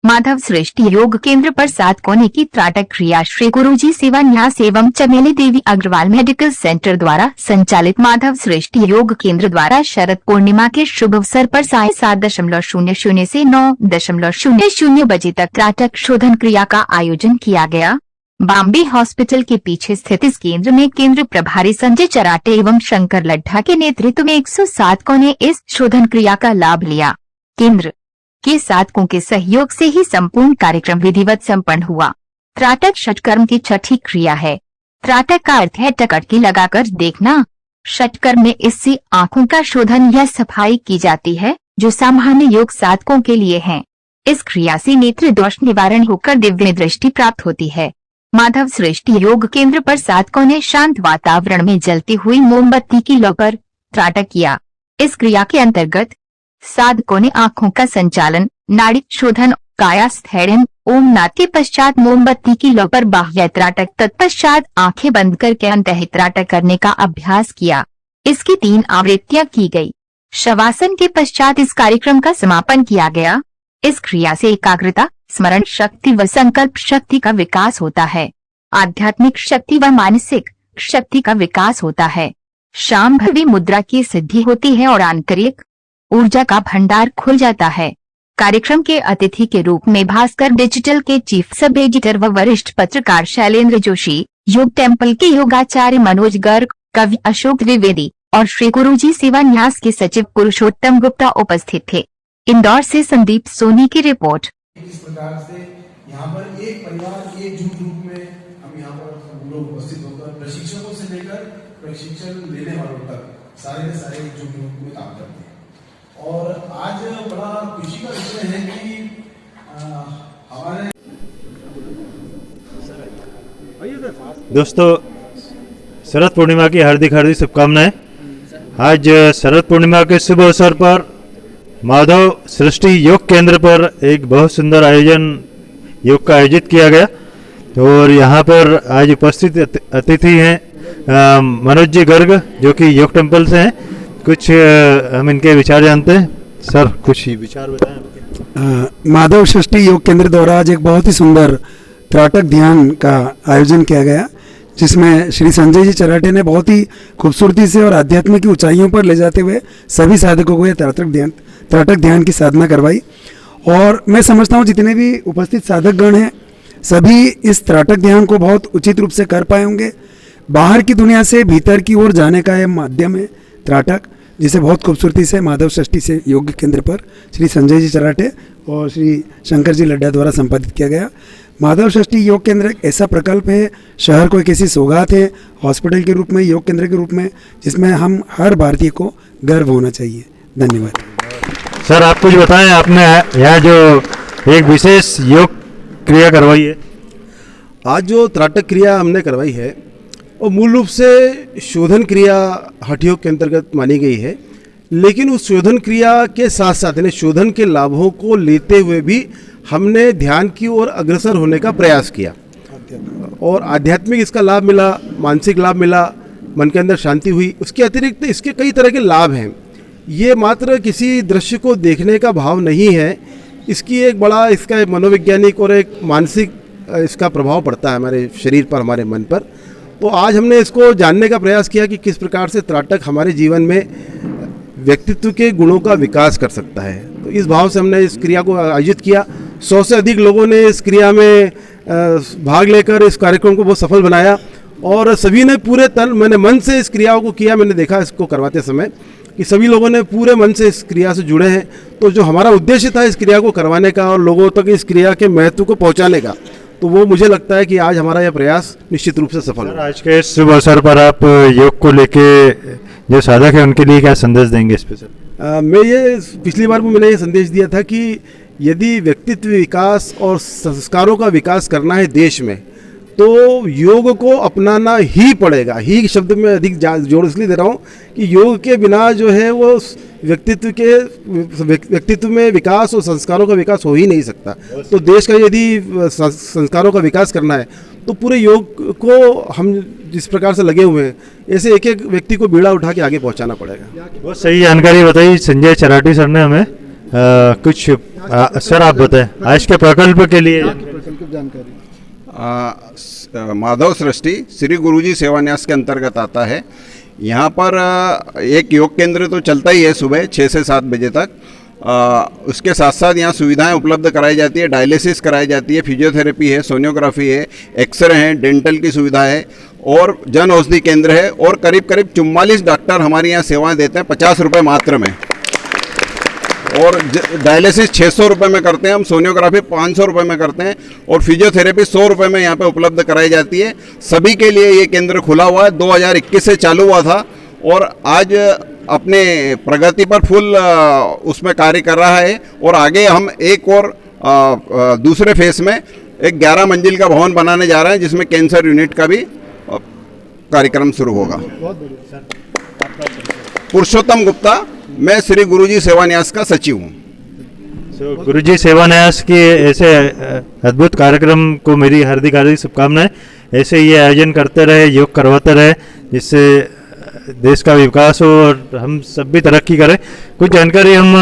माधव सृष्टि योग केंद्र पर 7 कोने की त्राटक क्रिया श्री गुरुजी सेवा न्यास एवं चमेली देवी अग्रवाल मेडिकल सेंटर द्वारा संचालित माधव सृष्टि योग केंद्र द्वारा शरद पूर्णिमा के शुभ अवसर पर साय 7:00 से 9:00 बजे तक त्राटक शोधन क्रिया का आयोजन किया गया। बॉम्बे हॉस्पिटल के पीछे स्थित इस केंद्र में केंद्र प्रभारी संजय चराटे एवं शंकर लड्ढा के नेतृत्व में 107 को ने इस शोधन क्रिया का लाभ लिया। केंद्र के साधकों के सहयोग से ही संपूर्ण कार्यक्रम विधिवत संपन्न हुआ। त्राटक षटकर्म की छठी क्रिया है। त्राटक का अर्थ है टकटकी लगाकर देखना। षटकर्म में इससे आंखों का शोधन या सफाई की जाती है जो सामान्य योग साधकों के लिए है। इस क्रिया से नेत्र दोष निवारण होकर दिव्य दृष्टि प्राप्त होती है। माधव सृष्टि योग केंद्र पर साधकों ने शांत वातावरण में जलती हुई मोमबत्ती की लौ पर त्राटक किया। इस क्रिया के अंतर्गत साधकों ने आंखों का संचालन, नाड़ी शोधन, कायास्थैर्यम, ओम नाद के पश्चात मोमबत्ती की लौ पर बाह्य त्राटक, तत्पश्चात आंखें बंद करके अंतः त्राटक करने का अभ्यास किया। इसकी 3 आवृत्तियां की गई। शवासन के पश्चात इस कार्यक्रम का समापन किया गया। इस क्रिया से एकाग्रता, स्मरण शक्ति व संकल्प शक्ति का विकास होता है। आध्यात्मिक शक्ति व मानसिक शक्ति का विकास होता है। शांभवी मुद्रा की सिद्धि होती है और आंतरिक ऊर्जा का भंडार खुल जाता है। कार्यक्रम के अतिथि के रूप में भास्कर डिजिटल के चीफ सब एडिटर व वरिष्ठ पत्रकार शैलेंद्र जोशी, योग टेम्पल के योगाचार्य मनोज गर्ग, कवि अशोक द्विवेदी और श्री गुरुजी सेवा न्यास के सचिव पुरुषोत्तम गुप्ता उपस्थित थे। इंदौर से संदीप सोनी की रिपोर्ट। इस प्रकार से यहाँ पर एक परिवार एकजुट रूप में हम यहाँ पर लोग उपस्थित होकर प्रशिक्षकों से लेकर प्रशिक्षण लेने वालों तक सारे के सारे एकजुट रूप में काम करते हैं। और आज बड़ा खुशी का विषय है कि हमारे दोस्तों शरद पूर्णिमा की हार्दिक हार्दिक शुभकामनाएं। आज शरद पूर्णिमा के शुभ अवसर पर माधव सृष्टि योग केंद्र पर एक बहुत सुंदर आयोजन योग का आयोजित किया गया। और यहाँ पर आज उपस्थित अतिथि हैं मनोज जी गर्ग जो कि योग टेम्पल से हैं। कुछ हम इनके विचार जानते हैं। सर कुछ विचार बताएं। माधव सृष्टि योग केंद्र द्वारा आज एक बहुत ही सुंदर त्राटक ध्यान का आयोजन किया गया जिसमें श्री संजय जी चराटे ने बहुत ही खूबसूरती से और आध्यात्मिक की ऊंचाइयों पर ले जाते हुए सभी साधकों को यह त्राटक ध्यान की साधना करवाई। और मैं समझता हूँ जितने भी उपस्थित साधकगण हैं सभी इस त्राटक ध्यान को बहुत उचित रूप से कर पाए होंगे। बाहर की दुनिया से भीतर की ओर जाने का यह माध्यम है त्राटक, जिसे बहुत खूबसूरती से माधव सृष्टि से योग केंद्र पर श्री संजय जी चराटे और श्री शंकर जी लड्ढा द्वारा संपादित किया गया। माधव सृष्टि योग केंद्र एक ऐसा प्रकल्प है, शहर को एक ऐसी सौगात है हॉस्पिटल के रूप में, योग केंद्र के रूप में, जिसमें हम हर भारतीय को गर्व होना चाहिए। धन्यवाद। सर आप कुछ बताएं, आपने यहाँ जो एक विशेष योग क्रिया करवाई है। आज जो त्राटक क्रिया हमने करवाई है और मूल रूप से शोधन क्रिया हठ योग के अंतर्गत मानी गई है, लेकिन उस शोधन क्रिया के साथ साथ यानी शोधन के लाभों को लेते हुए भी हमने ध्यान की ओर अग्रसर होने का प्रयास किया और आध्यात्मिक इसका लाभ मिला, मानसिक लाभ मिला, मन के अंदर शांति हुई। उसके अतिरिक्त इसके कई तरह के लाभ हैं। ये मात्र किसी दृश्य को देखने का भाव नहीं है, इसकी एक बड़ा इसका मनोवैज्ञानिक और एक मानसिक इसका प्रभाव पड़ता है हमारे शरीर पर, हमारे मन पर। तो आज हमने इसको जानने का प्रयास किया कि किस प्रकार से त्राटक हमारे जीवन में व्यक्तित्व के गुणों का विकास कर सकता है। तो इस भाव से हमने इस क्रिया को आयोजित किया। 100 से अधिक लोगों ने इस क्रिया में भाग लेकर इस कार्यक्रम को बहुत सफल बनाया और सभी ने पूरे तन मैंने मन से इस क्रियाओं को किया। मैंने देखा इसको करवाते समय कि सभी लोगों ने पूरे मन से इस क्रिया से जुड़े हैं। तो जो हमारा उद्देश्य था इस क्रिया को करवाने का और लोगों तक इस क्रिया के महत्व को पहुंचाने का, तो वो मुझे लगता है कि आज हमारा यह प्रयास निश्चित रूप से सफल हुआ। आज के शुभ अवसर पर आप योग को लेके जो साधक है उनके लिए क्या संदेश देंगे इस पे सर? मैं ये पिछली बार मैंने ये संदेश दिया था कि यदि व्यक्तित्व विकास और संस्कारों का विकास करना है देश में, तो योग को अपनाना ही पड़ेगा। ही शब्द में अधिक जोर इसलिए दे रहा हूँ कि योग के बिना जो है वो व्यक्तित्व में विकास और संस्कारों का विकास हो ही नहीं सकता। तो देश का यदि संस्कारों का विकास करना है तो पूरे योग को हम जिस प्रकार से लगे हुए हैं, ऐसे एक एक व्यक्ति को बीड़ा उठा के आगे पहुंचाना पड़ेगा। बहुत सही जानकारी बताई संजय चराटे सर ने हमें। कुछ सर आप बताएं आज के प्रकल्प के लिए। माधव सृष्टि श्री गुरुजी सेवा न्यास के अंतर्गत आता है। यहाँ पर एक योग केंद्र तो चलता ही है सुबह 6 से 7 बजे तक। उसके साथ साथ यहाँ सुविधाएं उपलब्ध कराई जाती है, डायलिसिस कराई जाती है, फिजियोथेरेपी है, सोनियोग्राफी है, एक्सरे है, डेंटल की सुविधा है और जन औषधि केंद्र है और करीब करीब 44 डॉक्टर हमारे यहाँ सेवाएं देते हैं 50 रुपये मात्र में। और डायलिसिस 600 रुपये में करते हैं हम, सोनियोग्राफी 500 रुपये में करते हैं और फिजियोथेरेपी 100 रुपये में यहाँ पे उपलब्ध कराई जाती है। सभी के लिए ये केंद्र खुला हुआ है, 2021 से चालू हुआ था और आज अपने प्रगति पर फुल उसमें कार्य कर रहा है। और आगे हम एक और दूसरे फेस में एक 11 मंजिल का भवन बनाने जा रहे हैं जिसमें कैंसर यूनिट का भी कार्यक्रम शुरू होगा। पुरुषोत्तम गुप्ता, मैं श्री गुरुजी सेवा न्यास का सचिव हूँ। गुरुजी सेवा न्यास के ऐसे अद्भुत कार्यक्रम को मेरी हार्दिक हार्दिक शुभकामनाएं। ऐसे ये आयोजन करते रहे, योग करवाते रहे, जिससे देश का विकास हो और हम सब भी तरक्की करें। कुछ जानकारी हम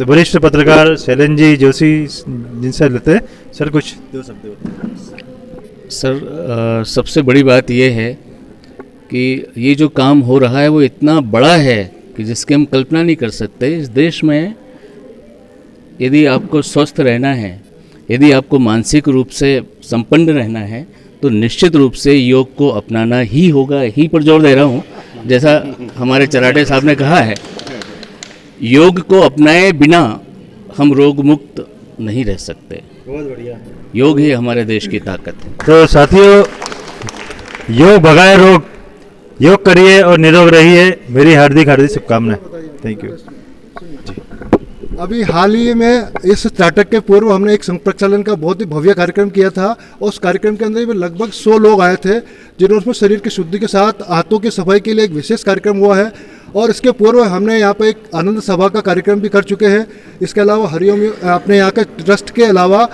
वरिष्ठ पत्रकार शैलेंद्र जी जोशी जिनसे लेते हैं। सर कुछ 2 शब्द बताएं। सर सबसे बड़ी बात यह है कि ये जो काम हो रहा है वो इतना बड़ा है कि जिसकी हम कल्पना नहीं कर सकते। इस देश में यदि आपको स्वस्थ रहना है, यदि आपको मानसिक रूप से संपन्न रहना है, तो निश्चित रूप से योग को अपनाना ही होगा। ही पर जोर दे रहा हूँ, जैसा हमारे चराटे साहब ने कहा है, योग को अपनाए बिना हम रोग मुक्त नहीं रह सकते। बहुत बढ़िया। योग ही हमारे देश की ताकत है। तो साथियों, योग भगाए रोग, योग करिए और निरोग रहिए। मेरी हार्दिक हार्दिक शुभकामनाएं। Thank you. अभी हाल ही में इस नाटक के पूर्व हमने एक संघ प्रक्षालन का बहुत ही भव्य कार्यक्रम किया था और उस कार्यक्रम के अंदर में लगभग 100 लोग आए थे जिन्होंने उसमें शरीर की शुद्धि के साथ हाथों की सफाई के लिए एक विशेष कार्यक्रम हुआ है। और इसके पूर्व हमने यहाँ पर एक आनंद सभा का कार्यक्रम भी कर चुके हैं। इसके अलावा हरिओम अपने यहाँ के ट्रस्ट के अलावा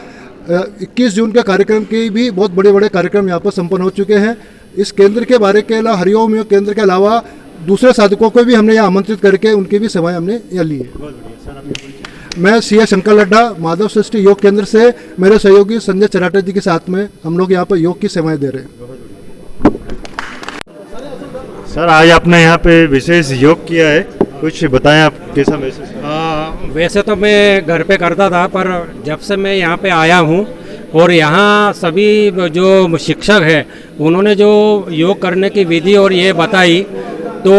21 जून के कार्यक्रम के भी बहुत बड़े बड़े कार्यक्रम यहाँ पर संपन्न हो चुके हैं। इस केंद्र के बारे के अलावा हरिओम योग केंद्र के अलावा दूसरे साधकों को भी हमने यहाँ आमंत्रित करके उनकी भी सेवाएं हमने यहाँ ली है। मैं सीए शंकर लड्डा, माधव सृष्टि योग केंद्र से मेरे सहयोगी संजय चराटे जी के साथ में हम लोग यहाँ पर योग की सेवाएं दे रहे हैं। सर आज आपने यहाँ पे विशेष योग किया है, कुछ बताएं आप कैसा महसूस? वैसे तो मैं घर पे करता था, पर जब से मैं यहाँ पे आया हूँ और यहाँ सभी जो शिक्षक हैं उन्होंने जो योग करने की विधि और ये बताई, तो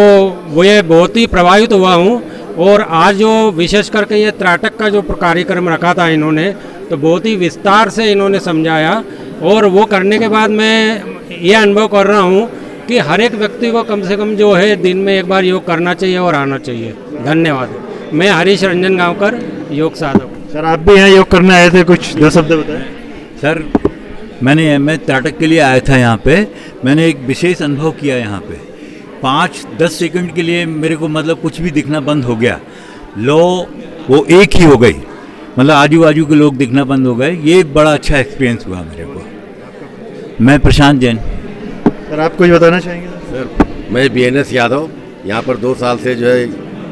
वो ये बहुत ही प्रभावित हुआ हूँ। और आज जो विशेष करके ये त्राटक का जो कार्यक्रम रखा था इन्होंने, तो बहुत ही विस्तार से इन्होंने समझाया और वो करने के बाद मैं ये अनुभव कर रहा हूँ कि हर एक व्यक्ति को कम से कम जो है दिन में एक बार योग करना चाहिए और आना चाहिए। धन्यवाद। मैं हरीश रंजन गांवकर, योग साधक। सर आप भी यहाँ योग करने आए थे, कुछ 2 शब्द बताएं। सर मैं त्राटक के लिए आया था यहाँ पे। मैंने एक विशेष अनुभव किया यहाँ पे। 5-10 सेकंड के लिए मेरे को मतलब कुछ भी दिखना बंद हो गया। लो वो एक ही हो गई, मतलब आजू बाजू के लोग दिखना बंद हो गए। ये बड़ा अच्छा एक्सपीरियंस हुआ मेरे को। मैं प्रशांत जैन। सर आप कुछ बताना चाहेंगे? सर मैं BNS यादव, यहाँ पर 2 साल से जो है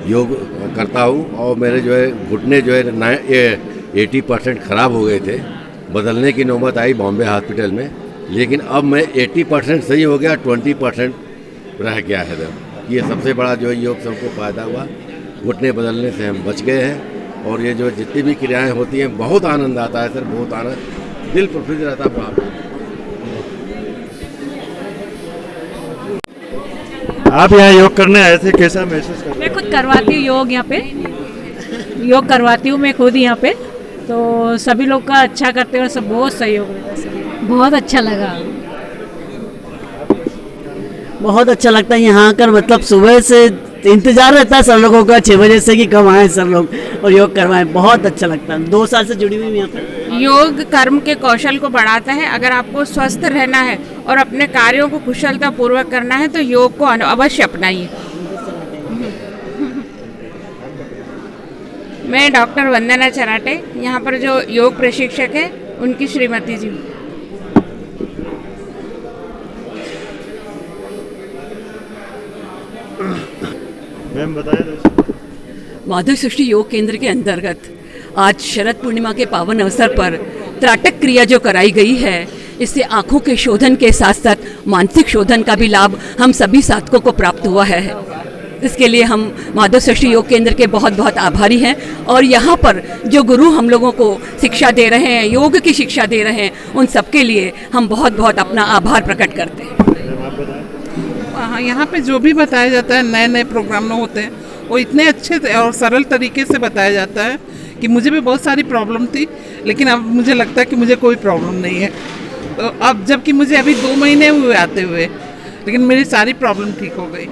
योग करता हूँ और मेरे जो है घुटने जो है 80% ख़राब हो गए थे। बदलने की नौबत आई बॉम्बे हॉस्पिटल में, लेकिन अब मैं 80% सही हो गया, 20% रह गया है। ये सबसे बड़ा जो है योग सबको फ़ायदा हुआ। घुटने बदलने से हम बच गए हैं और ये जो जितनी भी क्रियाएं होती हैं बहुत आनंद आता है सर, बहुत आनंद, दिल प्रफुल्लित रहता है। आप यहाँ योग करने आए थे, कैसा महसूस कर रहे हैं? मैं खुद करवाती हूँ योग, यहाँ पे योग करवाती हूँ मैं खुद यहाँ पे, तो सभी लोग का अच्छा करते हुए सब बहुत सहयोग है। बहुत अच्छा लगा, बहुत अच्छा लगता है यहाँ आकर। मतलब सुबह से इंतजार रहता है सर लोगों का 6 बजे से कि कब आए सर लोग और योग करवाएं। बहुत अच्छा लगता है। 2 साल से जुड़ी हुई हूँ यहाँ पर। योग कर्म के कौशल को बढ़ाता है। अगर आपको स्वस्थ रहना है और अपने कार्यों को कुशलता पूर्वक करना है तो योग को अवश्य अपनाइए। मैं डॉक्टर वंदना चराटे, यहाँ पर जो योग प्रशिक्षक है उनकी श्रीमती जी। माधव सृष्टि योग केंद्र के अंतर्गत आज शरद पूर्णिमा के पावन अवसर पर त्राटक क्रिया जो कराई गई है, इससे आँखों के शोधन के साथ साथ मानसिक शोधन का भी लाभ हम सभी साधकों को प्राप्त हुआ है। इसके लिए हम माधव सृष्टि योग केंद्र के बहुत बहुत आभारी हैं और यहाँ पर जो गुरु हम लोगों को शिक्षा दे रहे हैं, योग की शिक्षा दे रहे हैं, उन सबके लिए हम बहुत बहुत अपना आभार प्रकट करते हैं। हाँ, यहाँ पे जो भी बताया जाता है, नए नए प्रोग्राम होते हैं, वो इतने अच्छे और सरल तरीके से बताया जाता है कि मुझे भी बहुत सारी प्रॉब्लम थी, लेकिन अब मुझे लगता है कि मुझे कोई प्रॉब्लम नहीं है। तो अब जबकि मुझे अभी 2 महीने हुए आते हुए, लेकिन मेरी सारी प्रॉब्लम ठीक हो गई।